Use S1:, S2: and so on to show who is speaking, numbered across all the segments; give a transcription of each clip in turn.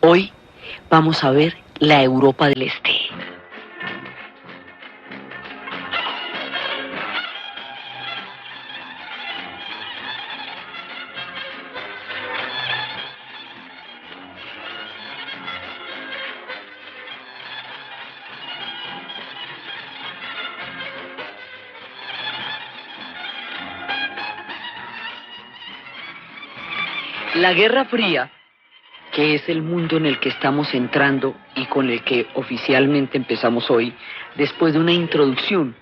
S1: Hoy vamos a ver la Europa del Este. La Guerra Fría, que es el mundo en el que estamos entrando y con el que oficialmente empezamos hoy, después de una introducción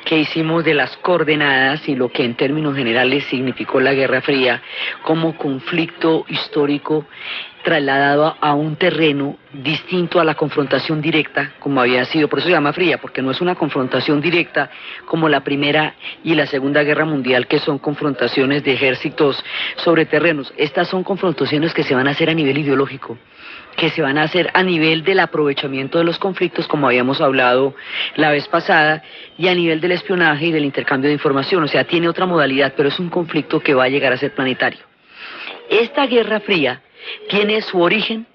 S1: que hicimos de las coordenadas y lo que en términos generales significó la Guerra Fría como conflicto histórico trasladado a un terreno distinto a la confrontación directa como había sido, por eso se llama fría, porque no es una confrontación directa como la Primera y la Segunda Guerra Mundial, que son confrontaciones de ejércitos sobre terrenos. Estas son confrontaciones que se van a hacer a nivel ideológico, que se van a hacer a nivel del aprovechamiento de los conflictos, como habíamos hablado la vez pasada, y a nivel del espionaje y del intercambio de información. O sea, tiene otra modalidad, pero es un conflicto que va a llegar a ser planetario. Esta Guerra Fría tiene su origen,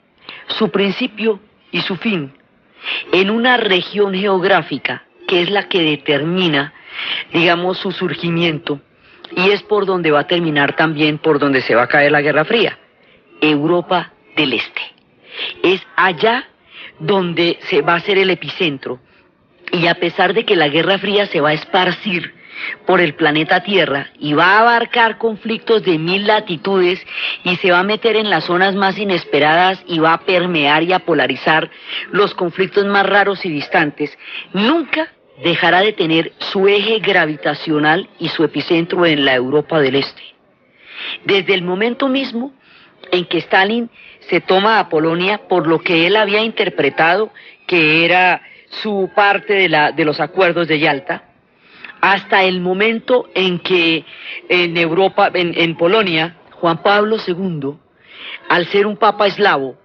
S1: su principio y su fin en una región geográfica que es la que determina, digamos, su surgimiento, y es por donde va a terminar también, por donde se va a caer la Guerra Fría: Europa del Este. Es allá donde se va a hacer el epicentro, y a pesar de que la Guerra Fría se va a esparcir por el planeta Tierra y va a abarcar conflictos de 1000 latitudes y se va a meter en las zonas más inesperadas y va a permear y a polarizar los conflictos más raros y distantes, nunca dejará de tener su eje gravitacional y su epicentro en la Europa del Este. Desde el momento mismo en que Stalin se toma a Polonia por lo que él había interpretado que era su parte de los acuerdos de Yalta, hasta el momento en que en Europa, en Polonia, Juan Pablo II, al ser un papa eslavo,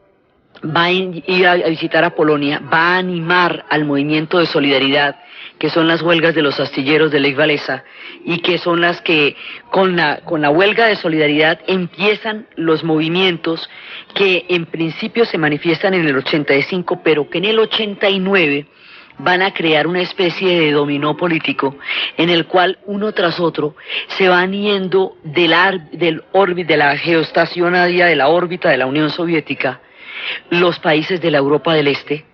S1: va a ir a visitar a Polonia, va a animar al movimiento de solidaridad, que son las huelgas de los astilleros de Lech Walesa, y que son las que con la huelga de solidaridad empiezan los movimientos que en principio se manifiestan en el 85, pero que en el 89 van a crear una especie de dominó político en el cual uno tras otro se van yendo de la geoestacionaria, de la órbita de la Unión Soviética, los países de la Europa del Este,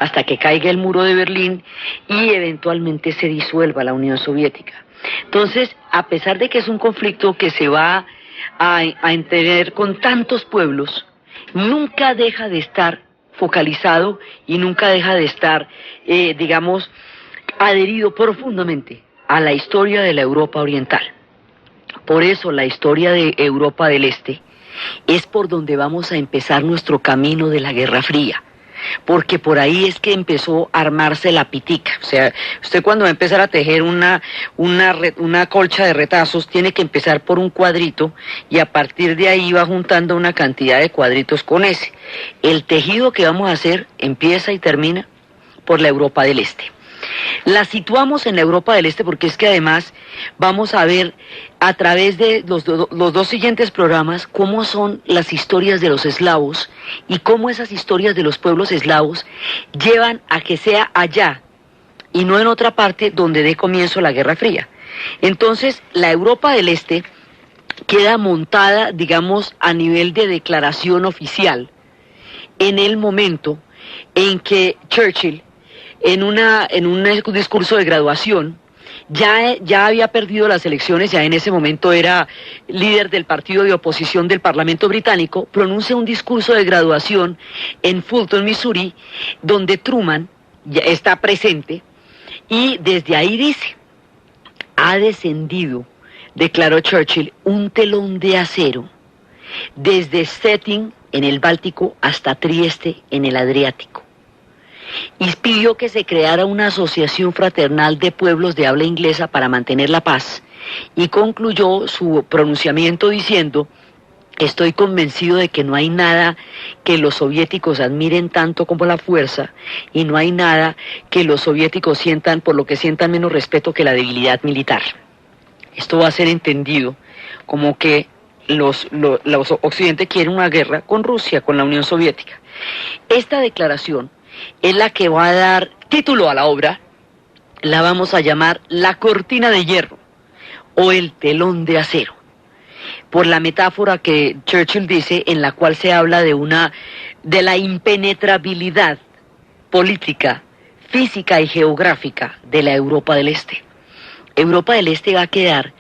S1: hasta que caiga el muro de Berlín y eventualmente se disuelva la Unión Soviética. Entonces, a pesar de que es un conflicto que se va a entender con tantos pueblos, nunca deja de estar focalizado y nunca deja de estar, digamos, adherido profundamente a la historia de la Europa Oriental. Por eso la historia de Europa del Este es por donde vamos a empezar nuestro camino de la Guerra Fría, porque por ahí es que empezó a armarse la pitica. O sea, usted cuando va a empezar a tejer una colcha de retazos, tiene que empezar por un cuadrito y a partir de ahí va juntando una cantidad de cuadritos con ese. El tejido que vamos a hacer empieza y termina por la Europa del Este. La situamos en la Europa del Este porque es que además vamos a ver a través de los dos siguientes programas cómo son las historias de los eslavos y cómo esas historias de los pueblos eslavos llevan a que sea allá y no en otra parte donde dé comienzo la Guerra Fría. Entonces, la Europa del Este queda montada, digamos, a nivel de declaración oficial en el momento en que Churchill, en un discurso de graduación, ya había perdido las elecciones, ya en ese momento era líder del partido de oposición del Parlamento británico, pronuncia un discurso de graduación en Fulton, Missouri, donde Truman ya está presente, y desde ahí dice: ha descendido, declaró Churchill, un telón de acero desde Stettin en el Báltico hasta Trieste en el Adriático, y pidió que se creara una asociación fraternal de pueblos de habla inglesa para mantener la paz, y concluyó su pronunciamiento diciendo: estoy convencido de que no hay nada que los soviéticos admiren tanto como la fuerza, y no hay nada que los soviéticos sientan, por lo que sientan menos respeto que la debilidad militar. Esto va a ser entendido como que los Occidente quieren una guerra con Rusia, con la Unión Soviética. Esta declaración es la que va a dar título a la obra, la vamos a llamar La Cortina de Hierro o El Telón de Acero, por la metáfora que Churchill dice, en la cual se habla de la impenetrabilidad política, física y geográfica de la Europa del Este. Europa del Este va a quedar,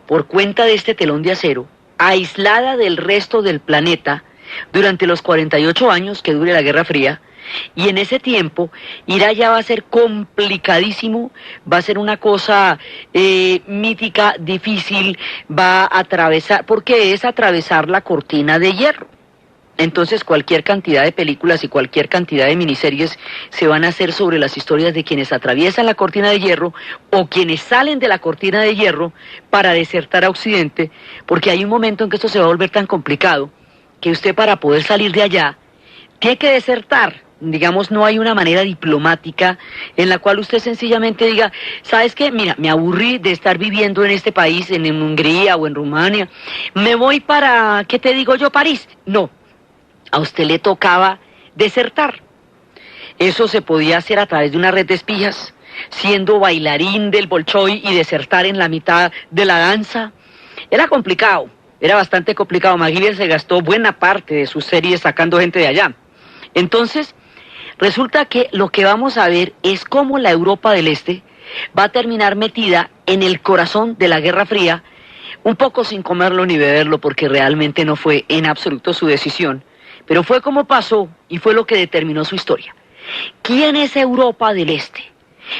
S1: por cuenta de este telón de acero, aislada del resto del planeta durante los 48 años que dure la Guerra Fría, y en ese tiempo ir ya va a ser complicadísimo, va a ser una cosa mítica, difícil, va a atravesar, porque es atravesar la cortina de hierro. Entonces cualquier cantidad de películas y cualquier cantidad de miniseries se van a hacer sobre las historias de quienes atraviesan la cortina de hierro o quienes salen de la cortina de hierro para desertar a Occidente, porque hay un momento en que esto se va a volver tan complicado que usted, para poder salir de allá, tiene que desertar. Digamos, no hay una manera diplomática en la cual usted sencillamente diga, ¿sabes qué? Mira, me aburrí de estar viviendo en este país, en Hungría o en Rumania, me voy para, ¿qué te digo yo? París. No, a usted le tocaba desertar. Eso se podía hacer a través de una red de espías, siendo bailarín del Bolshoi y desertar en la mitad de la danza. Era complicado, era bastante complicado. MacGyver se gastó buena parte de sus series sacando gente de allá. Entonces, resulta que lo que vamos a ver es cómo la Europa del Este va a terminar metida en el corazón de la Guerra Fría, un poco sin comerlo ni beberlo, porque realmente no fue en absoluto su decisión, pero fue como pasó y fue lo que determinó su historia. ¿Quién es Europa del Este?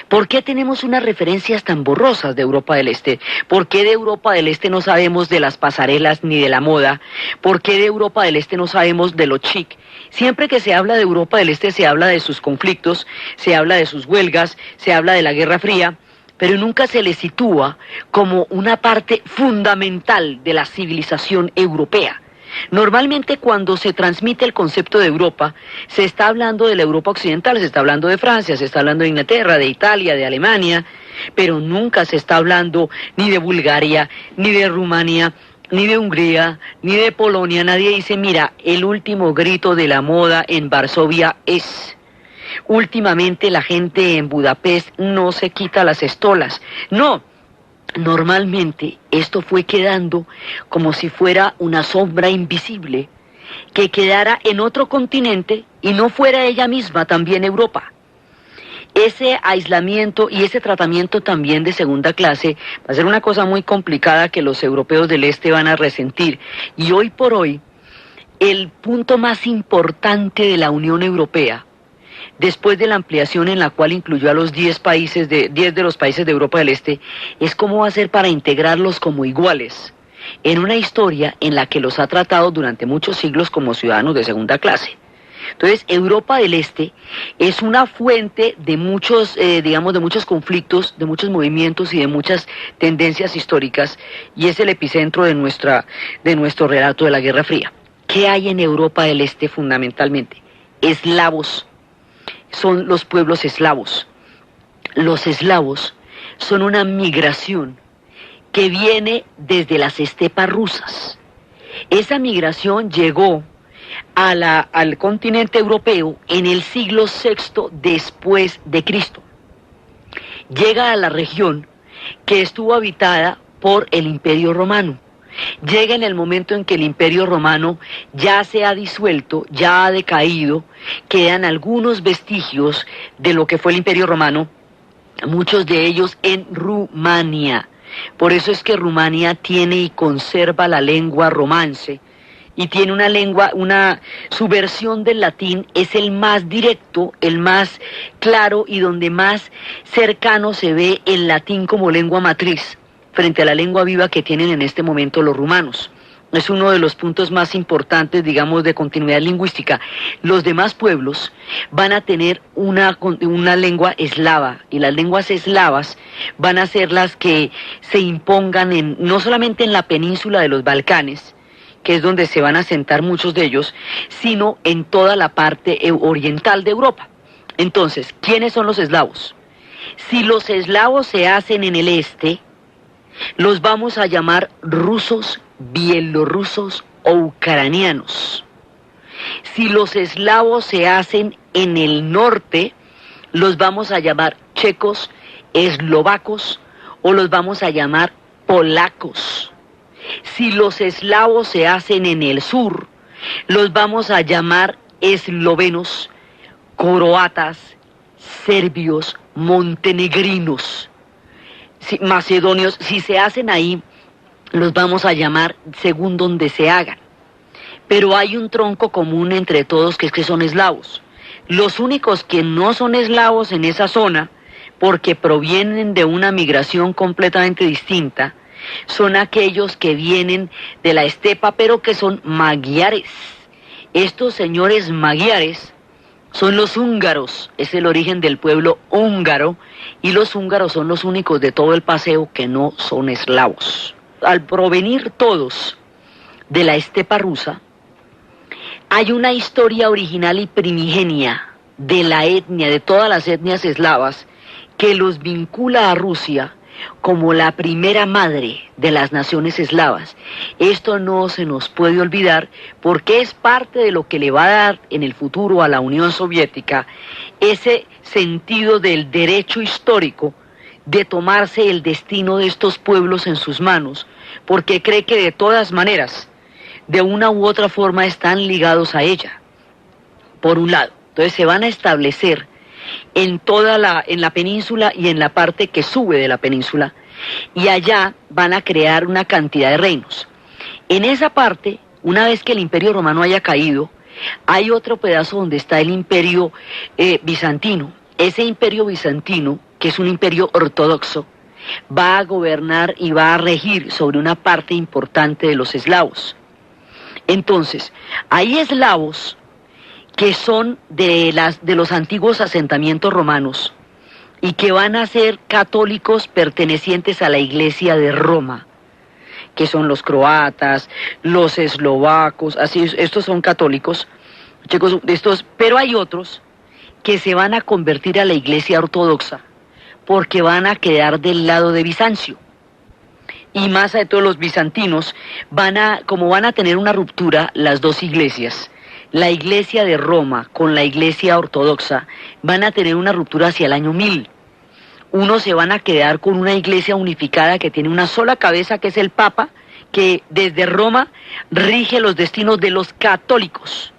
S1: ¿Por qué tenemos unas referencias tan borrosas de Europa del Este? ¿Por qué de Europa del Este no sabemos de las pasarelas ni de la moda? ¿Por qué de Europa del Este no sabemos de lo chic? Siempre que se habla de Europa del Este se habla de sus conflictos, se habla de sus huelgas, se habla de la Guerra Fría, pero nunca se le sitúa como una parte fundamental de la civilización europea. Normalmente cuando se transmite el concepto de Europa, se está hablando de la Europa occidental, se está hablando de Francia, se está hablando de Inglaterra, de Italia, de Alemania, pero nunca se está hablando ni de Bulgaria, ni de Rumania, ni de Hungría, ni de Polonia. Nadie dice, mira, el último grito de la moda en Varsovia es... Últimamente la gente en Budapest no se quita las estolas. No. Normalmente esto fue quedando como si fuera una sombra invisible que quedara en otro continente y no fuera ella misma también Europa. Ese aislamiento y ese tratamiento también de segunda clase va a ser una cosa muy complicada que los europeos del Este van a resentir. Y hoy por hoy, el punto más importante de la Unión Europea, después de la ampliación en la cual incluyó a los 10 de los países de Europa del Este, es cómo va a ser para integrarlos como iguales en una historia en la que los ha tratado durante muchos siglos como ciudadanos de segunda clase. Entonces, Europa del Este es una fuente de muchos, de muchos conflictos, de muchos movimientos y de muchas tendencias históricas, y es el epicentro de nuestro relato de la Guerra Fría. ¿Qué hay en Europa del Este fundamentalmente? Eslavos. Son los pueblos eslavos. Los eslavos son una migración que viene desde las estepas rusas. Esa migración llegó al continente europeo en el siglo VI después de Cristo. Llega a la región que estuvo habitada por el Imperio Romano. Llega en el momento en que el Imperio Romano ya se ha disuelto, ya ha decaído, quedan algunos vestigios de lo que fue el Imperio Romano, muchos de ellos en Rumania. Por eso es que Rumania tiene y conserva la lengua romance, y tiene una lengua, su versión del latín es el más directo, el más claro y donde más cercano se ve el latín como lengua matriz frente a la lengua viva que tienen en este momento los rumanos. Es uno de los puntos más importantes, digamos, de continuidad lingüística. Los demás pueblos van a tener una lengua eslava, y las lenguas eslavas van a ser las que se impongan no solamente en la península de los Balcanes, que es donde se van a asentar muchos de ellos, sino en toda la parte oriental de Europa. Entonces, ¿quiénes son los eslavos? Si los eslavos se hacen en el este, los vamos a llamar rusos bielorrusos o ucranianos. Si los eslavos se hacen en el norte, los vamos a llamar checos, eslovacos o los vamos a llamar polacos. Si los eslavos se hacen en el sur, los vamos a llamar eslovenos, croatas, serbios, montenegrinos, macedonios. Si se hacen ahí, los vamos a llamar según donde se hagan. Pero hay un tronco común entre todos que es que son eslavos. Los únicos que no son eslavos en esa zona, porque provienen de una migración completamente distinta, son aquellos que vienen de la estepa, pero que son magiares. Estos señores magiares son los húngaros, es el origen del pueblo húngaro, y los húngaros son los únicos de todo el paseo que no son eslavos. Al provenir todos de la estepa rusa, hay una historia original y primigenia de la etnia, de todas las etnias eslavas, que los vincula a Rusia como la primera madre de las naciones eslavas. Esto no se nos puede olvidar porque es parte de lo que le va a dar en el futuro a la Unión Soviética ese sentido del derecho histórico de tomarse el destino de estos pueblos en sus manos, porque cree que de todas maneras, de una u otra forma están ligados a ella, por un lado. Entonces se van a establecer en la península y en la parte que sube de la península, y allá van a crear una cantidad de reinos. En esa parte, una vez que el Imperio Romano haya caído, hay otro pedazo donde está el Imperio Bizantino. Ese Imperio Bizantino, que es un imperio ortodoxo, va a gobernar y va a regir sobre una parte importante de los eslavos. Entonces, hay eslavos que son de los antiguos asentamientos romanos y que van a ser católicos pertenecientes a la Iglesia de Roma, que son los croatas, los eslovacos, así, estos son católicos, chicos, pero hay otros que se van a convertir a la Iglesia ortodoxa porque van a quedar del lado de Bizancio. Y más de todos los bizantinos, como van a tener una ruptura las dos iglesias, la Iglesia de Roma con la Iglesia ortodoxa, van a tener una ruptura hacia el año 1000. Unos se van a quedar con una iglesia unificada que tiene una sola cabeza, que es el Papa, que desde Roma rige los destinos de los católicos.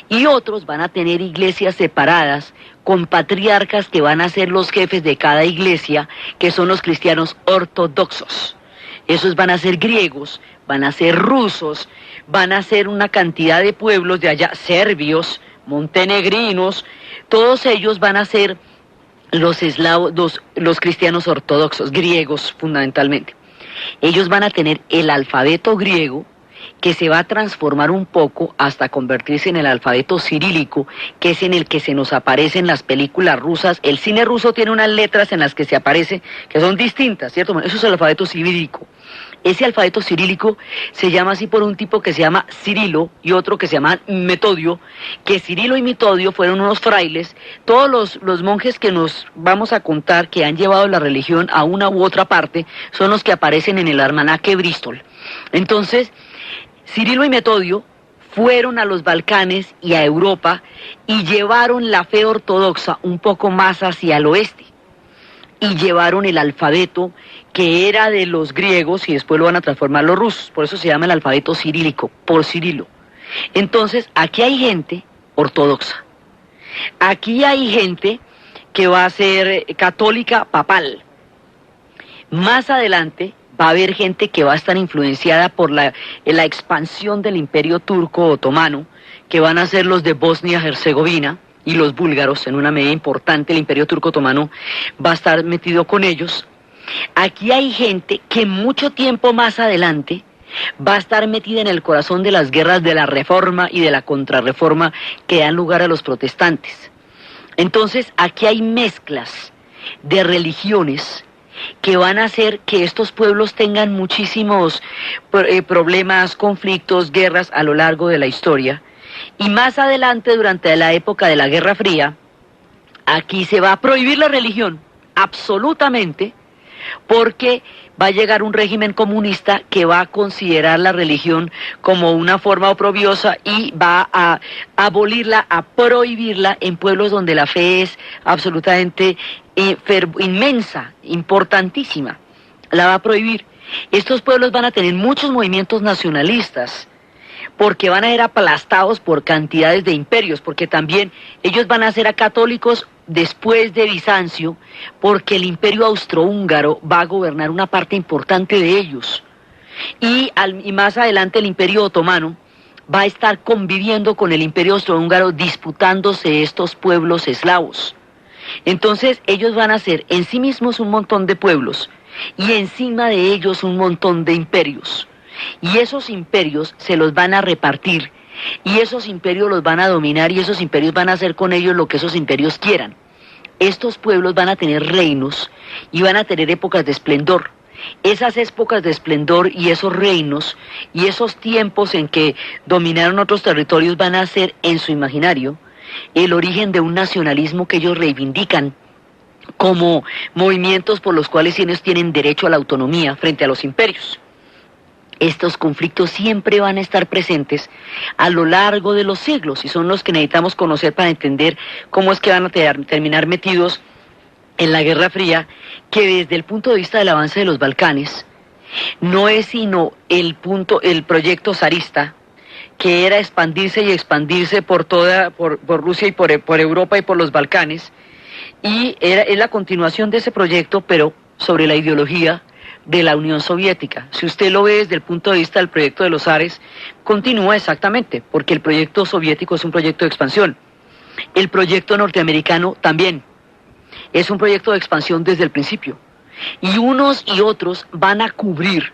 S1: Y otros van a tener iglesias separadas, con patriarcas que van a ser los jefes de cada iglesia, que son los cristianos ortodoxos. Esos van a ser griegos, van a ser rusos, van a ser una cantidad de pueblos de allá, serbios, montenegrinos, todos ellos van a ser los eslavos, los cristianos ortodoxos, griegos fundamentalmente. Ellos van a tener el alfabeto griego, que se va a transformar un poco hasta convertirse en el alfabeto cirílico, que es en el que se nos aparecen las películas rusas. El cine ruso tiene unas letras en las que se aparece, que son distintas, ¿cierto? Eso es el alfabeto cirílico. Ese alfabeto cirílico se llama así por un tipo que se llama Cirilo y otro que se llama Metodio, que Cirilo y Metodio fueron unos frailes. Todos los monjes que nos vamos a contar que han llevado la religión a una u otra parte son los que aparecen en el almanaque Bristol. Entonces, Cirilo y Metodio fueron a los Balcanes y a Europa y llevaron la fe ortodoxa un poco más hacia el oeste. Y llevaron el alfabeto que era de los griegos y después lo van a transformar los rusos. Por eso se llama el alfabeto cirílico, por Cirilo. Entonces, aquí hay gente ortodoxa. Aquí hay gente que va a ser católica papal. Más adelante va a haber gente que va a estar influenciada por la expansión del Imperio Turco Otomano, que van a ser los de Bosnia-Herzegovina y los búlgaros, en una medida importante. El Imperio Turco Otomano va a estar metido con ellos. Aquí hay gente que mucho tiempo más adelante va a estar metida en el corazón de las guerras de la Reforma y de la Contrarreforma que dan lugar a los protestantes. Entonces, aquí hay mezclas de religiones que van a hacer que estos pueblos tengan muchísimos problemas, conflictos, guerras a lo largo de la historia. Y más adelante, durante la época de la Guerra Fría, aquí se va a prohibir la religión, absolutamente, porque va a llegar un régimen comunista que va a considerar la religión como una forma oprobiosa y va a abolirla, a prohibirla en pueblos donde la fe es absolutamente inmensa, importantísima. La va a prohibir. Estos pueblos van a tener muchos movimientos nacionalistas, porque van a ser aplastados por cantidades de imperios, porque también ellos van a ser católicos después de Bizancio, porque el imperio austrohúngaro va a gobernar una parte importante de ellos. Y más adelante el imperio otomano va a estar conviviendo con el imperio austrohúngaro, disputándose estos pueblos eslavos. Entonces ellos van a ser en sí mismos un montón de pueblos, y encima de ellos un montón de imperios. Y esos imperios se los van a repartir, y esos imperios los van a dominar, y esos imperios van a hacer con ellos lo que esos imperios quieran. Estos pueblos van a tener reinos y van a tener épocas de esplendor. Esas épocas de esplendor y esos reinos y esos tiempos en que dominaron otros territorios van a ser en su imaginario el origen de un nacionalismo que ellos reivindican como movimientos por los cuales ellos tienen derecho a la autonomía frente a los imperios. Estos conflictos siempre van a estar presentes a lo largo de los siglos y son los que necesitamos conocer para entender cómo es que van a terminar metidos en la Guerra Fría, que desde el punto de vista del avance de los Balcanes no es sino el proyecto zarista, que era expandirse y expandirse por Rusia y por Europa y por los Balcanes, y es la continuación de ese proyecto, pero sobre la ideología de la Unión Soviética. Si usted lo ve desde el punto de vista del proyecto de los zares, continúa exactamente, porque el proyecto soviético es un proyecto de expansión. El proyecto norteamericano también es un proyecto de expansión desde el principio. Y unos y otros van a cubrir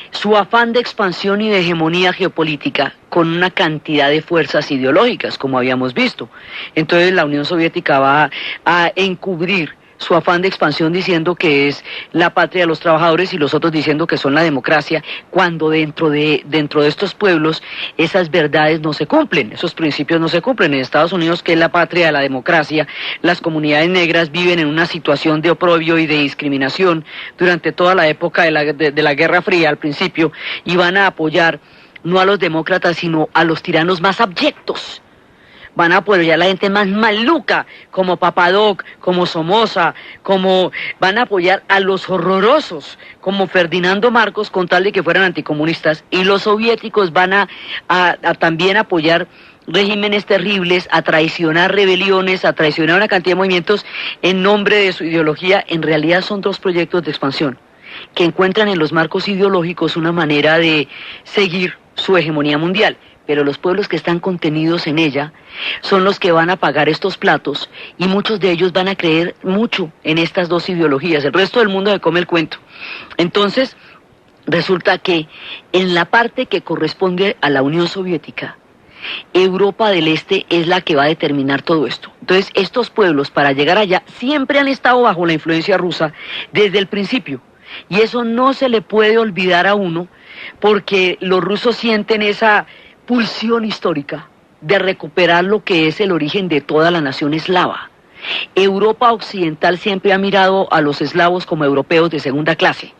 S1: su afán de expansión y de hegemonía geopolítica con una cantidad de fuerzas ideológicas, como habíamos visto. Entonces la Unión Soviética va a encubrir su afán de expansión diciendo que es la patria de los trabajadores y los otros diciendo que son la democracia, cuando dentro de estos pueblos esas verdades no se cumplen, esos principios no se cumplen. En Estados Unidos, que es la patria de la democracia, las comunidades negras viven en una situación de oprobio y de discriminación durante toda la época de la Guerra Fría al principio, y van a apoyar no a los demócratas sino a los tiranos más abyectos. Van a apoyar a la gente más maluca, como Papadoc, como Somoza, van a apoyar a los horrorosos, como Ferdinando Marcos, con tal de que fueran anticomunistas, y los soviéticos van a también apoyar regímenes terribles, a traicionar rebeliones, a traicionar una cantidad de movimientos en nombre de su ideología. En realidad son dos proyectos de expansión, que encuentran en los marcos ideológicos una manera de seguir su hegemonía mundial. Pero los pueblos que están contenidos en ella son los que van a pagar estos platos, y muchos de ellos van a creer mucho en estas dos ideologías. El resto del mundo se come el cuento. Entonces, resulta que en la parte que corresponde a la Unión Soviética, Europa del Este es la que va a determinar todo esto. Entonces, estos pueblos, para llegar allá, siempre han estado bajo la influencia rusa desde el principio. Y eso no se le puede olvidar a uno, porque los rusos sienten esa pulsión histórica de recuperar lo que es el origen de toda la nación eslava. Europa occidental siempre ha mirado a los eslavos como europeos de segunda clase,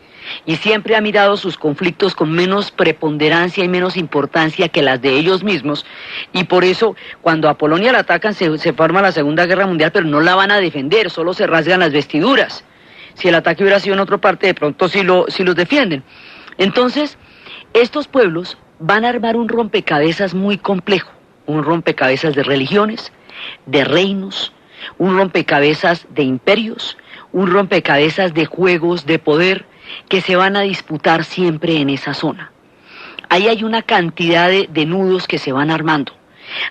S1: y siempre ha mirado sus conflictos con menos preponderancia y menos importancia que las de ellos mismos, y por eso cuando a Polonia la atacan se forma la Segunda Guerra Mundial, pero no la van a defender, solo se rasgan las vestiduras. Si el ataque hubiera sido en otra parte, de pronto sí los defienden. Entonces, estos pueblos van a armar un rompecabezas muy complejo, un rompecabezas de religiones, de reinos, un rompecabezas de imperios, un rompecabezas de juegos de poder que se van a disputar siempre en esa zona. Ahí hay una cantidad de nudos que se van armando.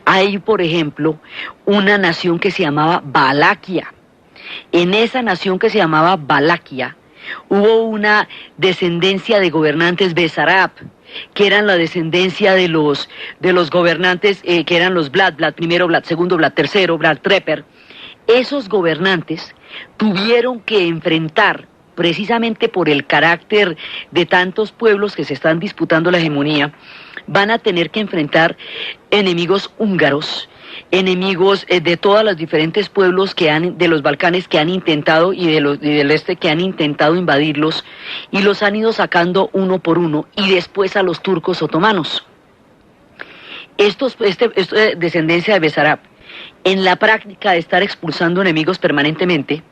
S1: Hay, por ejemplo, una nación que se llamaba Valaquia. En esa nación que se llamaba Valaquia hubo una descendencia de gobernantes Besarab, que eran la descendencia de los gobernantes que eran los Vlad I, Vlad II, Vlad III, Vlad Trepper. Esos gobernantes tuvieron que enfrentar, precisamente por el carácter de tantos pueblos que se están disputando la hegemonía, van a tener que enfrentar enemigos húngaros enemigos de todos los diferentes pueblos de los Balcanes que han intentado y del este que han intentado invadirlos, y los han ido sacando uno por uno, y después a los turcos otomanos. Esto descendencia de Besarab, en la práctica de estar expulsando enemigos permanentemente,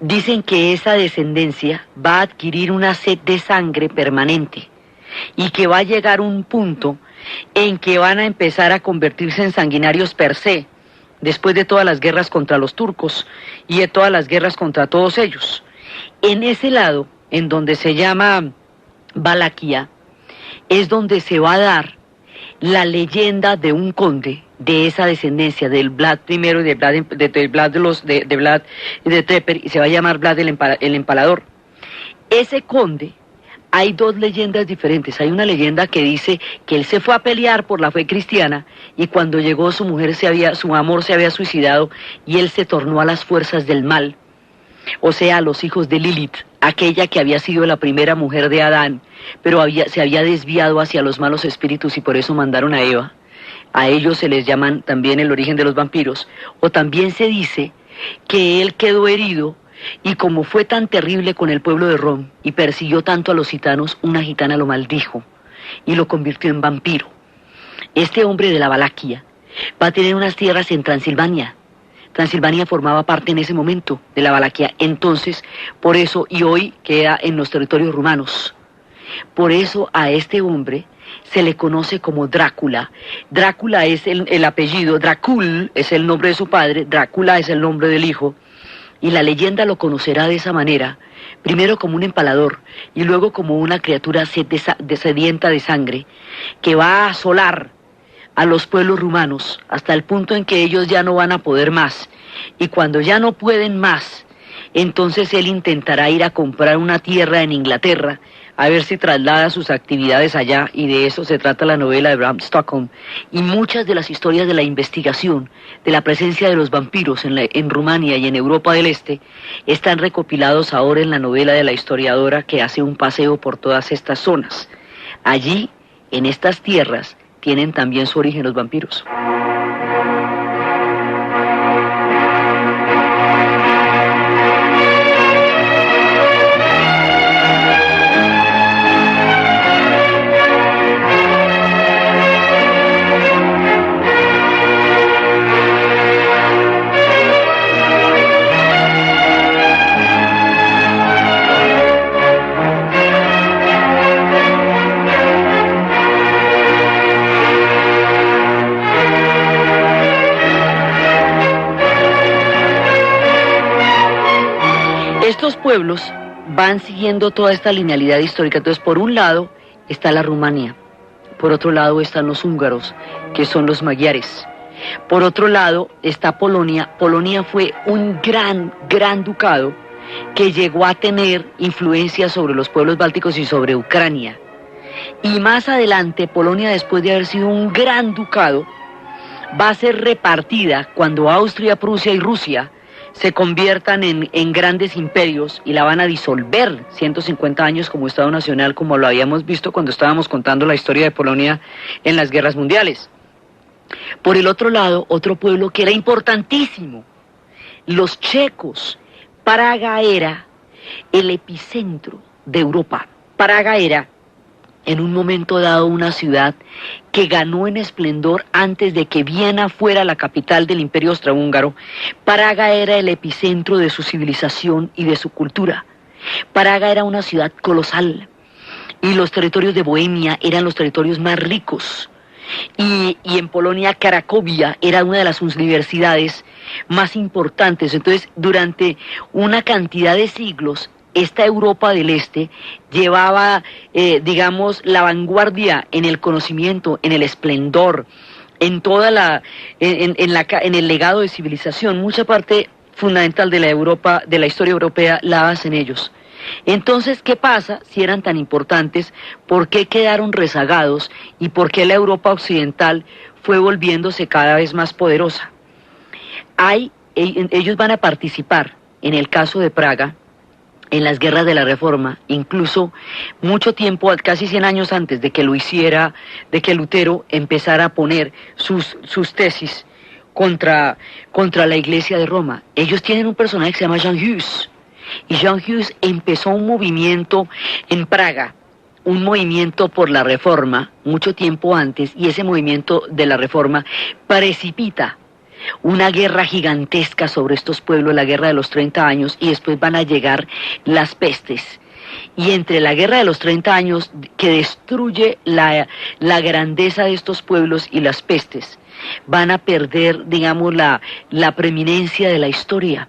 S1: dicen que esa descendencia va a adquirir una sed de sangre permanente y que va a llegar un punto en que van a empezar a convertirse en sanguinarios per se, después de todas las guerras contra los turcos y de todas las guerras contra todos ellos. En ese lado, en donde se llama Valaquia, es donde se va a dar la leyenda de un conde de esa descendencia, del Vlad I y de Vlad y de Trepper, y se va a llamar Vlad el Empalador. Ese conde, hay dos leyendas diferentes. Hay una leyenda que dice que él se fue a pelear por la fe cristiana y cuando llegó su amor se había suicidado y él se tornó a las fuerzas del mal, o sea, a los hijos de Lilith, aquella que había sido la primera mujer de Adán, pero se había desviado hacia los malos espíritus y por eso mandaron a Eva. A ellos se les llaman también el origen de los vampiros. O también se dice que él quedó herido y como fue tan terrible con el pueblo de Rom y persiguió tanto a los gitanos, una gitana lo maldijo y lo convirtió en vampiro. Este hombre de la Valaquia va a tener unas tierras en Transilvania. Transilvania formaba parte en ese momento de la Valaquia. Entonces, por eso, y hoy queda en los territorios rumanos. Por eso a este hombre se le conoce como Drácula. Drácula es el apellido, Drácul es el nombre de su padre, Drácula es el nombre del hijo, y la leyenda lo conocerá de esa manera, primero como un empalador, y luego como una criatura sedienta de sangre, que va a asolar a los pueblos rumanos, hasta el punto en que ellos ya no van a poder más, y cuando ya no pueden más, entonces él intentará ir a comprar una tierra en Inglaterra, a ver si traslada sus actividades allá, y de eso se trata la novela de Bram Stoker. Y muchas de las historias de la investigación, de la presencia de los vampiros en Rumania y en Europa del Este, están recopilados ahora en la novela de la historiadora que hace un paseo por todas estas zonas. Allí, en estas tierras, tienen también su origen los vampiros. Estos pueblos van siguiendo toda esta linealidad histórica. Entonces, por un lado está la Rumania, por otro lado están los húngaros, que son los magiares. Por otro lado está Polonia. Polonia fue un gran ducado que llegó a tener influencia sobre los pueblos bálticos y sobre Ucrania. Y más adelante, Polonia, después de haber sido un gran ducado, va a ser repartida cuando Austria, Prusia y Rusia se conviertan en grandes imperios y la van a disolver 150 años como Estado Nacional, como lo habíamos visto cuando estábamos contando la historia de Polonia en las guerras mundiales. Por el otro lado, otro pueblo que era importantísimo, los checos. Praga era el epicentro de Europa. Praga era, en un momento dado, una ciudad que ganó en esplendor antes de que Viena fuera la capital del Imperio Austrohúngaro. Praga era el epicentro de su civilización y de su cultura. Praga era una ciudad colosal y los territorios de Bohemia eran los territorios más ricos. Y en Polonia, Cracovia era una de las universidades más importantes. Entonces, durante una cantidad de siglos, esta Europa del Este llevaba, digamos, la vanguardia en el conocimiento, en el esplendor, en toda en el legado de civilización. Mucha parte fundamental de la Europa, de la historia europea, la hacen ellos. Entonces, ¿qué pasa si eran tan importantes? ¿Por qué quedaron rezagados? ¿Y por qué la Europa occidental fue volviéndose cada vez más poderosa? Ellos van a participar, en el caso de Praga, en las guerras de la Reforma, incluso mucho tiempo, casi 100 años antes de que lo hiciera, de que Lutero empezara a poner sus tesis contra la iglesia de Roma. Ellos tienen un personaje que se llama Jean Hus, y Jean Hus empezó un movimiento en Praga, un movimiento por la reforma, mucho tiempo antes, y ese movimiento de la reforma precipita una guerra gigantesca sobre estos pueblos, la guerra de los 30 años, y después van a llegar las pestes. Y entre la guerra de los 30 años, que destruye la grandeza de estos pueblos, y las pestes, van a perder, digamos, la preeminencia de la historia,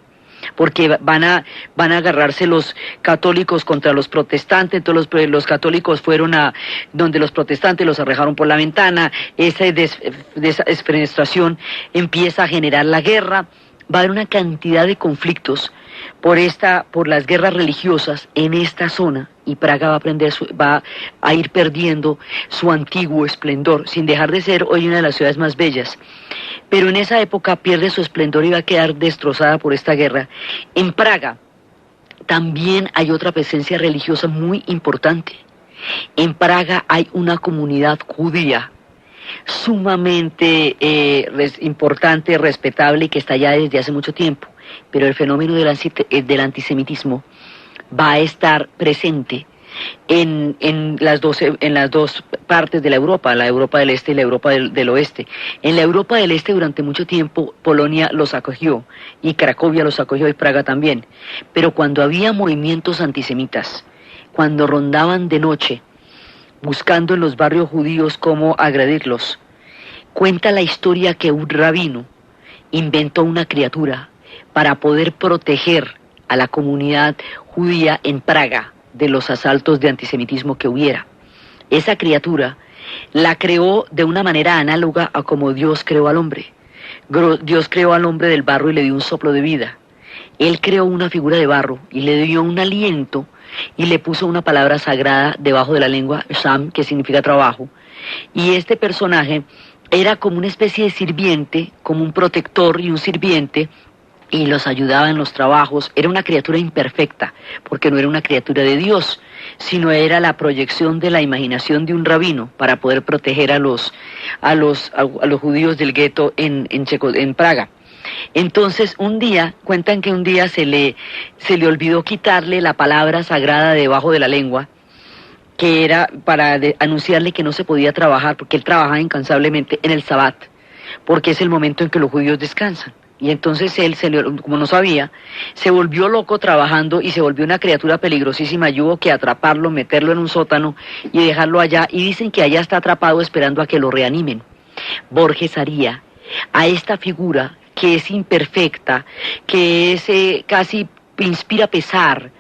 S1: porque van a agarrarse los católicos contra los protestantes. Entonces los católicos fueron a donde los protestantes, los arrojaron por la ventana. Esa desfenestración empieza a generar la guerra. Va a haber una cantidad de conflictos por las guerras religiosas en esta zona, y Praga va a ir perdiendo su antiguo esplendor, sin dejar de ser hoy una de las ciudades más bellas. Pero en esa época pierde su esplendor y va a quedar destrozada por esta guerra. En Praga también hay otra presencia religiosa muy importante. En Praga hay una comunidad judía sumamente importante, respetable, y que está allá desde hace mucho tiempo. Pero el fenómeno del antisemitismo va a estar presente en las dos partes de la Europa del Este y la Europa del Oeste. En la Europa del Este durante mucho tiempo Polonia los acogió, y Cracovia los acogió, y Praga también. Pero cuando había movimientos antisemitas, cuando rondaban de noche buscando en los barrios judíos cómo agredirlos, cuenta la historia que un rabino inventó una criatura para poder proteger a la comunidad judía en Praga de los asaltos de antisemitismo que hubiera. Esa criatura la creó de una manera análoga a como Dios creó al hombre. Dios creó al hombre del barro y le dio un soplo de vida. Él creó una figura de barro y le dio un aliento y le puso una palabra sagrada debajo de la lengua, Sham, que significa trabajo. Y este personaje era como una especie de sirviente, como un protector y un sirviente, y los ayudaba en los trabajos. Era una criatura imperfecta, porque no era una criatura de Dios, sino era la proyección de la imaginación de un rabino para poder proteger a los judíos del gueto en Praga. Entonces cuentan que un día se le olvidó quitarle la palabra sagrada debajo de la lengua, que era para anunciarle que no se podía trabajar, porque él trabajaba incansablemente en el Sabbat, porque es el momento en que los judíos descansan. Y entonces él, como no sabía, se volvió loco trabajando y se volvió una criatura peligrosísima, y hubo que atraparlo, meterlo en un sótano y dejarlo allá, y dicen que allá está atrapado esperando a que lo reanimen. Borges haría a esta figura que es imperfecta, que es casi inspira pesar,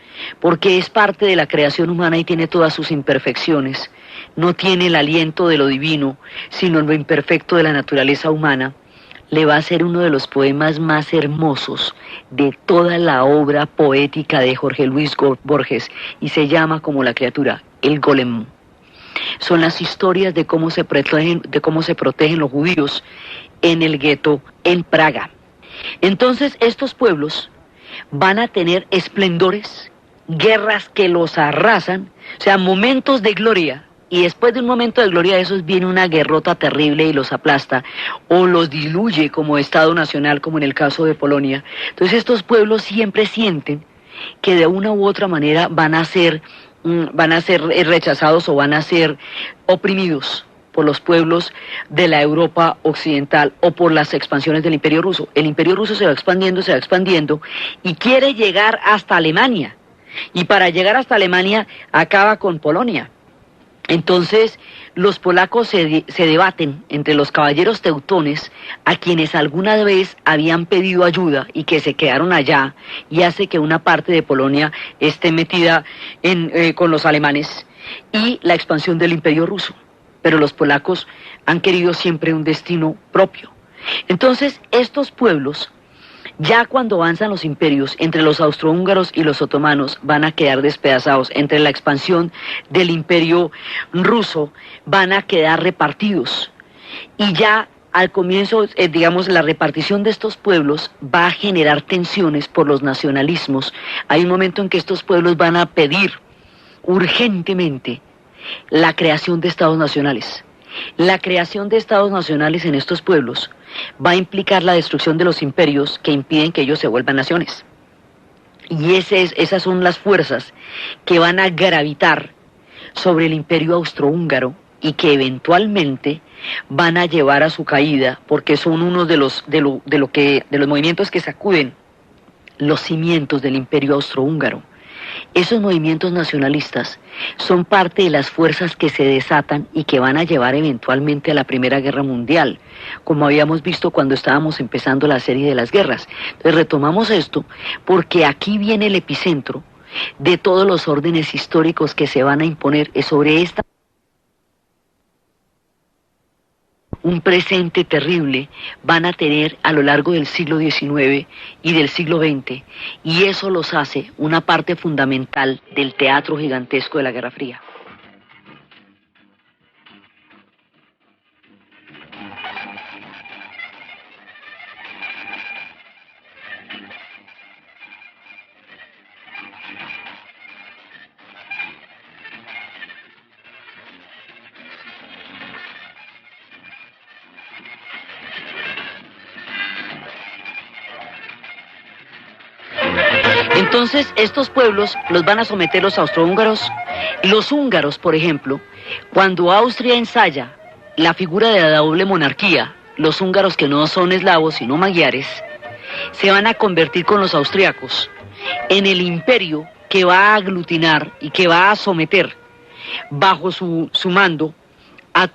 S1: porque es parte de la creación humana y tiene todas sus imperfecciones. No tiene el aliento de lo divino, sino lo imperfecto de la naturaleza humana. Le va a ser uno de los poemas más hermosos de toda la obra poética de Jorge Luis Borges, y se llama como la criatura, El Golem. Son las historias de cómo se protegen los judíos en el gueto en Praga. Entonces estos pueblos van a tener esplendores, guerras que los arrasan, o sea, momentos de gloria, y después de un momento de gloria de esos viene una guerrota terrible y los aplasta o los diluye como Estado nacional, como en el caso de Polonia. Entonces estos pueblos siempre sienten que de una u otra manera van a ser rechazados o van a ser oprimidos por los pueblos de la Europa occidental o por las expansiones del Imperio Ruso. El Imperio Ruso se va expandiendo y quiere llegar hasta Alemania. Y para llegar hasta Alemania acaba con Polonia. Entonces los polacos se debaten entre los caballeros teutones, a quienes alguna vez habían pedido ayuda y que se quedaron allá, y hace que una parte de Polonia esté metida con los alemanes, y la expansión del Imperio Ruso. Pero los polacos han querido siempre un destino propio. Entonces estos pueblos, ya cuando avanzan los imperios, entre los austrohúngaros y los otomanos, van a quedar despedazados. Entre la expansión del Imperio ruso van a quedar repartidos. Y ya al comienzo, digamos, la repartición de estos pueblos va a generar tensiones por los nacionalismos. Hay un momento en que estos pueblos van a pedir urgentemente la creación de estados nacionales. La creación de estados nacionales en estos pueblos va a implicar la destrucción de los imperios que impiden que ellos se vuelvan naciones. Y esas son las fuerzas que van a gravitar sobre el imperio austrohúngaro y que eventualmente van a llevar a su caída, porque son uno de los movimientos que sacuden los cimientos del imperio austrohúngaro. Esos movimientos nacionalistas son parte de las fuerzas que se desatan y que van a llevar eventualmente a la Primera Guerra Mundial, como habíamos visto cuando estábamos empezando la serie de las guerras. Entonces retomamos esto porque aquí viene el epicentro de todos los órdenes históricos que se van a imponer sobre esta. Un presente terrible van a tener a lo largo del siglo XIX y del siglo XX, y eso los hace una parte fundamental del teatro gigantesco de la Guerra Fría. Entonces, estos pueblos los van a someter los austrohúngaros. Los húngaros, por ejemplo, cuando Austria ensaya la figura de la doble monarquía, los húngaros que no son eslavos sino magiares, se van a convertir con los austriacos en el imperio que va a aglutinar y que va a someter bajo su mando a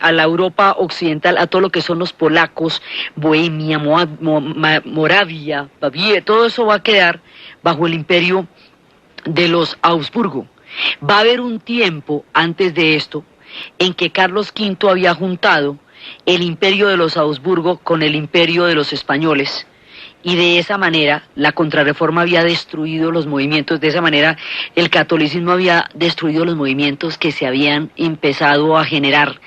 S1: a la Europa occidental, a todo lo que son los polacos, Bohemia, Moravia, Baviera, todo eso va a quedar bajo el imperio de los Habsburgo. Va a haber un tiempo antes de esto en que Carlos V había juntado el imperio de los Habsburgo con el imperio de los españoles, y de esa manera la Contrarreforma había destruido los movimientos, de esa manera el catolicismo había destruido los movimientos que se habían empezado a generar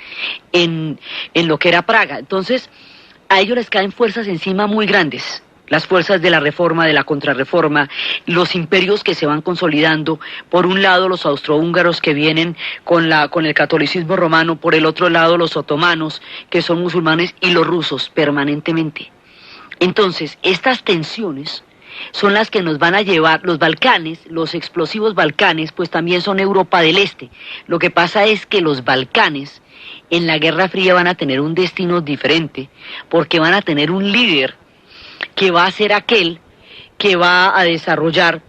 S1: en lo que era Praga. Entonces, a ellos les caen fuerzas encima muy grandes, las fuerzas de la Reforma, de la Contrarreforma, los imperios que se van consolidando, por un lado los austrohúngaros que vienen con el catolicismo romano, por el otro lado los otomanos que son musulmanes, y los rusos permanentemente. Entonces, estas tensiones son las que nos van a llevar, los Balcanes, los explosivos Balcanes, pues también son Europa del Este. Lo que pasa es que los Balcanes en la Guerra Fría van a tener un destino diferente, porque van a tener un líder que va a ser aquel que va a desarrollar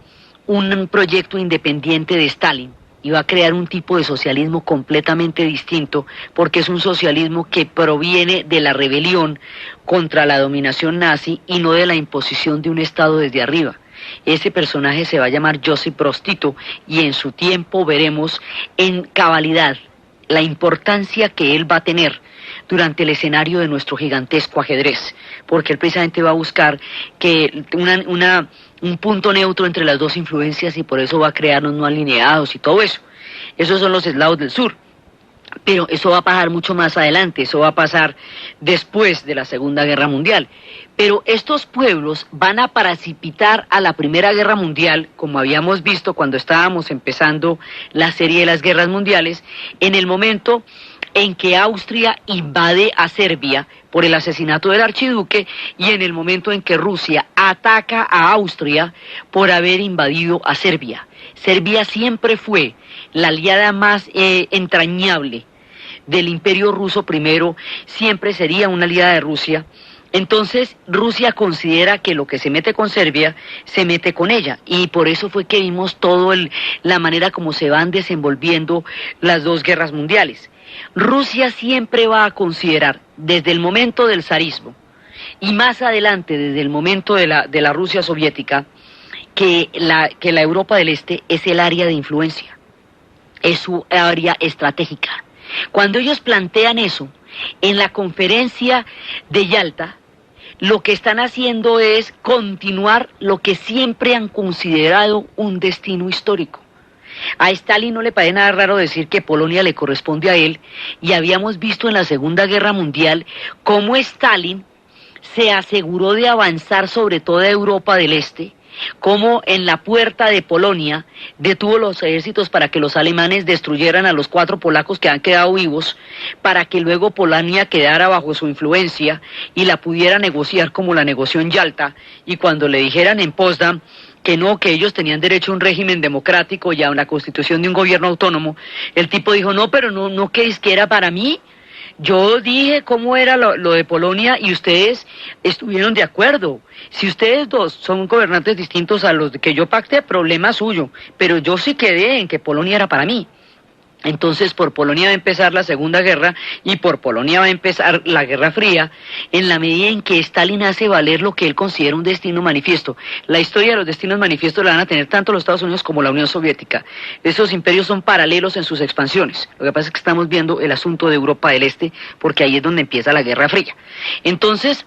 S1: un proyecto independiente de Stalin, y va a crear un tipo de socialismo completamente distinto, porque es un socialismo que proviene de la rebelión contra la dominación nazi y no de la imposición de un Estado desde arriba. Ese personaje se va a llamar Josip Broz Tito, y en su tiempo veremos en cabalidad la importancia que él va a tener durante el escenario de nuestro gigantesco ajedrez, porque él precisamente va a buscar que un punto neutro entre las dos influencias, y por eso va a crearnos no alineados y todo eso. Esos son los eslavos del sur. Pero eso va a pasar mucho más adelante, eso va a pasar después de la Segunda Guerra Mundial. Pero estos pueblos van a precipitar a la Primera Guerra Mundial, como habíamos visto cuando estábamos empezando la serie de las guerras mundiales, en el momento en que Austria invade a Serbia por el asesinato del archiduque, y en el momento en que Rusia ataca a Austria por haber invadido a Serbia. Serbia siempre fue la aliada más entrañable del imperio ruso primero, siempre sería una aliada de Rusia. Entonces Rusia considera que lo que se mete con Serbia, se mete con ella, y por eso fue que vimos la manera como se van desenvolviendo las dos guerras mundiales. Rusia siempre va a considerar, desde el momento del zarismo y más adelante desde el momento de la Rusia soviética, que la Europa del Este es el área de influencia, es su área estratégica. Cuando ellos plantean eso en la conferencia de Yalta, lo que están haciendo es continuar lo que siempre han considerado un destino histórico. A Stalin no le parece nada raro decir que Polonia le corresponde a él, y habíamos visto en la Segunda Guerra Mundial cómo Stalin se aseguró de avanzar sobre toda Europa del Este, cómo en la puerta de Polonia detuvo los ejércitos para que los alemanes destruyeran a los 4 polacos que han quedado vivos, para que luego Polonia quedara bajo su influencia y la pudiera negociar como la negoció en Yalta, y cuando le dijeran en Potsdam que no, que ellos tenían derecho a un régimen democrático y a una constitución de un gobierno autónomo, el tipo dijo, no, pero no que es que era para mí. Yo dije cómo era lo de Polonia y ustedes estuvieron de acuerdo. Si ustedes dos son gobernantes distintos a los que yo pacté, problema suyo. Pero yo sí quedé en que Polonia era para mí. Entonces por Polonia va a empezar la Segunda Guerra y por Polonia va a empezar la Guerra Fría, en la medida en que Stalin hace valer lo que él considera un destino manifiesto. La historia de los destinos manifiestos la van a tener tanto los Estados Unidos como la Unión Soviética. Esos imperios son paralelos en sus expansiones. Lo que pasa es que estamos viendo el asunto de Europa del Este, porque ahí es donde empieza la Guerra Fría. Entonces,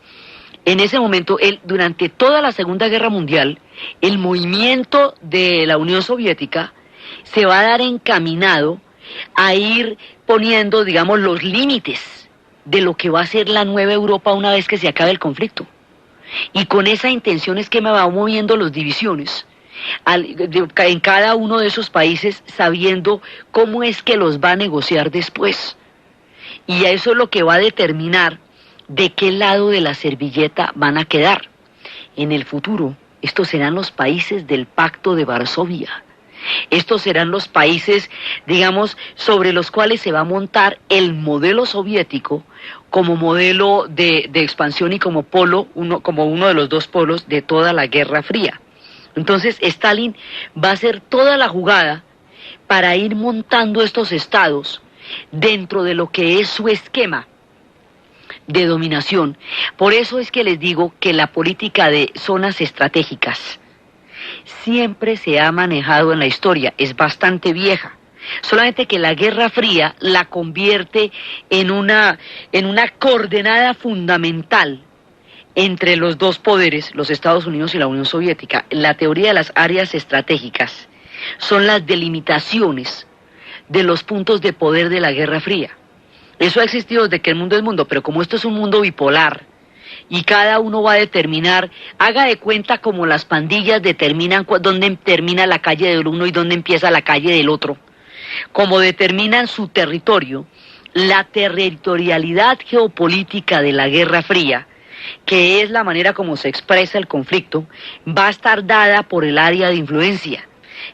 S1: en ese momento, durante toda la Segunda Guerra Mundial, el movimiento de la Unión Soviética se va a dar encaminado a ir poniendo, digamos, los límites de lo que va a ser la nueva Europa una vez que se acabe el conflicto. Y con esa intención es que me va moviendo las divisiones en cada uno de esos países, sabiendo cómo es que los va a negociar después. Y eso es lo que va a determinar de qué lado de la servilleta van a quedar. En el futuro, estos serán los países del Pacto de Varsovia. Estos serán los países, digamos, sobre los cuales se va a montar el modelo soviético como modelo de expansión y como como uno de los 2 polos de toda la Guerra Fría. Entonces, Stalin va a hacer toda la jugada para ir montando estos estados dentro de lo que es su esquema de dominación. Por eso es que les digo que la política de zonas estratégicas siempre se ha manejado en la historia, es bastante vieja. Solamente que la Guerra Fría la convierte en una coordenada fundamental entre los 2 poderes, los Estados Unidos y la Unión Soviética. La teoría de las áreas estratégicas son las delimitaciones de los puntos de poder de la Guerra Fría. Eso ha existido desde que el mundo es mundo, pero como esto es un mundo bipolar, y cada uno va a determinar, haga de cuenta como las pandillas determinan dónde termina la calle del uno y dónde empieza la calle del otro, como determinan su territorio, la territorialidad geopolítica de la Guerra Fría, que es la manera como se expresa el conflicto, va a estar dada por el área de influencia.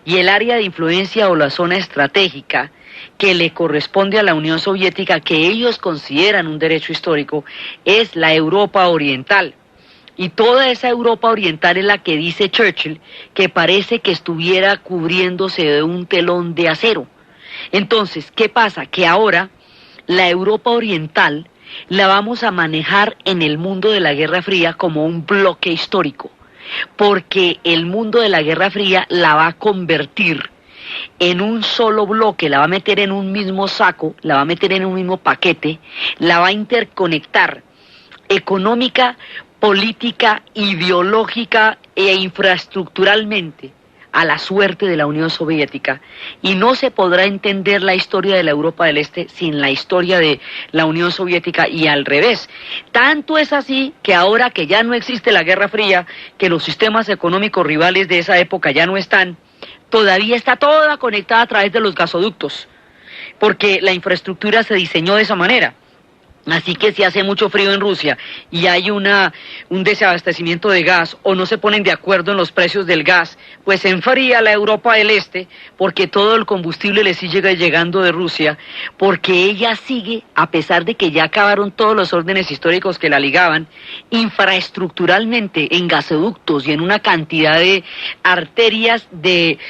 S1: Y el área de influencia o la zona estratégica que le corresponde a la Unión Soviética, que ellos consideran un derecho histórico, es la Europa Oriental. Y toda esa Europa Oriental es la que dice Churchill que parece que estuviera cubriéndose de un telón de acero. Entonces, ¿qué pasa? Que ahora la Europa Oriental la vamos a manejar en el mundo de la Guerra Fría como un bloque histórico, porque el mundo de la Guerra Fría la va a convertir en un solo bloque, la va a meter en un mismo saco, la va a meter en un mismo paquete, la va a interconectar económica, política, ideológica e infraestructuralmente a la suerte de la Unión Soviética, y no se podrá entender la historia de la Europa del Este sin la historia de la Unión Soviética y al revés. Tanto es así que ahora que ya no existe la Guerra Fría, que los sistemas económicos rivales de esa época ya no están, todavía está toda conectada a través de los gasoductos, porque la infraestructura se diseñó de esa manera. Así que si hace mucho frío en Rusia y hay un desabastecimiento de gas, o no se ponen de acuerdo en los precios del gas, pues se enfría la Europa del Este, porque todo el combustible le sigue llegando de Rusia, porque ella sigue, a pesar de que ya acabaron todos los órdenes históricos que la ligaban, infraestructuralmente en gasoductos y en una cantidad de arterias de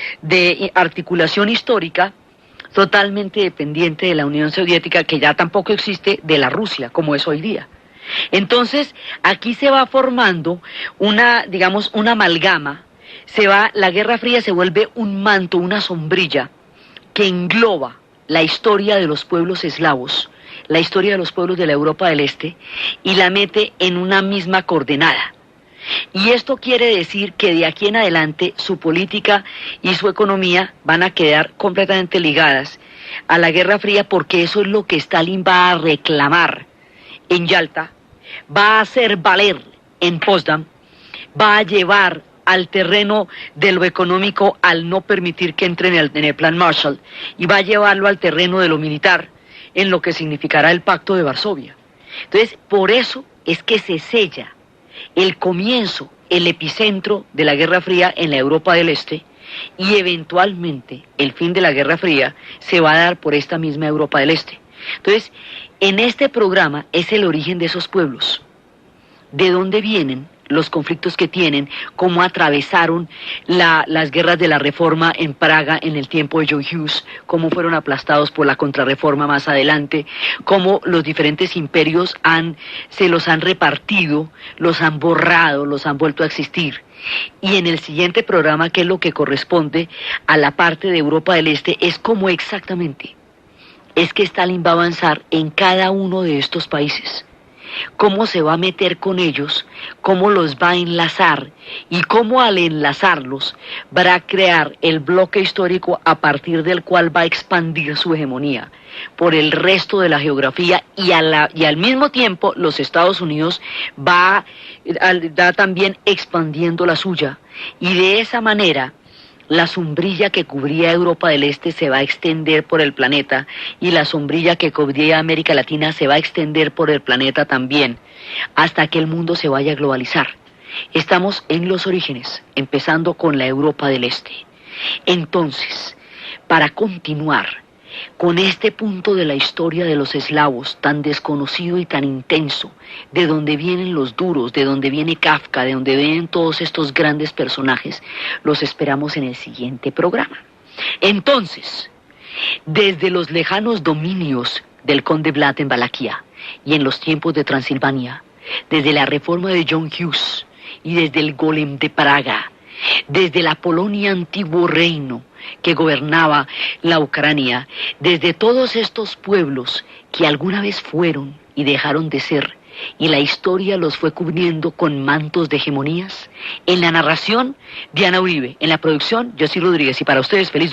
S1: articulación histórica, totalmente dependiente de la Unión Soviética, que ya tampoco existe, de la Rusia, como es hoy día. Entonces, aquí se va formando una amalgama, la Guerra Fría se vuelve un manto, una sombrilla, que engloba la historia de los pueblos eslavos, la historia de los pueblos de la Europa del Este, y la mete en una misma coordenada. Y esto quiere decir que de aquí en adelante su política y su economía van a quedar completamente ligadas a la Guerra Fría, porque eso es lo que Stalin va a reclamar en Yalta, va a hacer valer en Potsdam, va a llevar al terreno de lo económico al no permitir que entre en el plan Marshall y va a llevarlo al terreno de lo militar en lo que significará el Pacto de Varsovia. Entonces, por eso es que se sella el comienzo, el epicentro de la Guerra Fría en la Europa del Este, y eventualmente el fin de la Guerra Fría se va a dar por esta misma Europa del Este. Entonces, en este programa es el origen de esos pueblos, de dónde vienen, los conflictos que tienen, cómo atravesaron las guerras de la Reforma en Praga en el tiempo de John Hughes, cómo fueron aplastados por la Contrarreforma más adelante, cómo los diferentes imperios se los han repartido, los han borrado, los han vuelto a existir. Y en el siguiente programa, que es lo que corresponde a la parte de Europa del Este, es cómo exactamente es que Stalin va a avanzar en cada uno de estos países, cómo se va a meter con ellos, cómo los va a enlazar y cómo al enlazarlos va a crear el bloque histórico a partir del cual va a expandir su hegemonía por el resto de la geografía y al mismo tiempo los Estados Unidos va también expandiendo la suya, y de esa manera la sombrilla que cubría Europa del Este se va a extender por el planeta, y la sombrilla que cubría América Latina se va a extender por el planeta también, hasta que el mundo se vaya a globalizar. Estamos en los orígenes, empezando con la Europa del Este. Entonces, para continuar con este punto de la historia de los eslavos, tan desconocido y tan intenso, de donde vienen los duros, de donde viene Kafka, de donde vienen todos estos grandes personajes, los esperamos en el siguiente programa. Entonces, desde los lejanos dominios del conde Vlad en Valaquia y en los tiempos de Transilvania, desde la reforma de John Hughes y desde el Golem de Praga, desde la Polonia antiguo reino que gobernaba la Ucrania, desde todos estos pueblos que alguna vez fueron y dejaron de ser, y la historia los fue cubriendo con mantos de hegemonías. En la narración, Diana Uribe; en la producción, José Rodríguez. Y para ustedes, feliz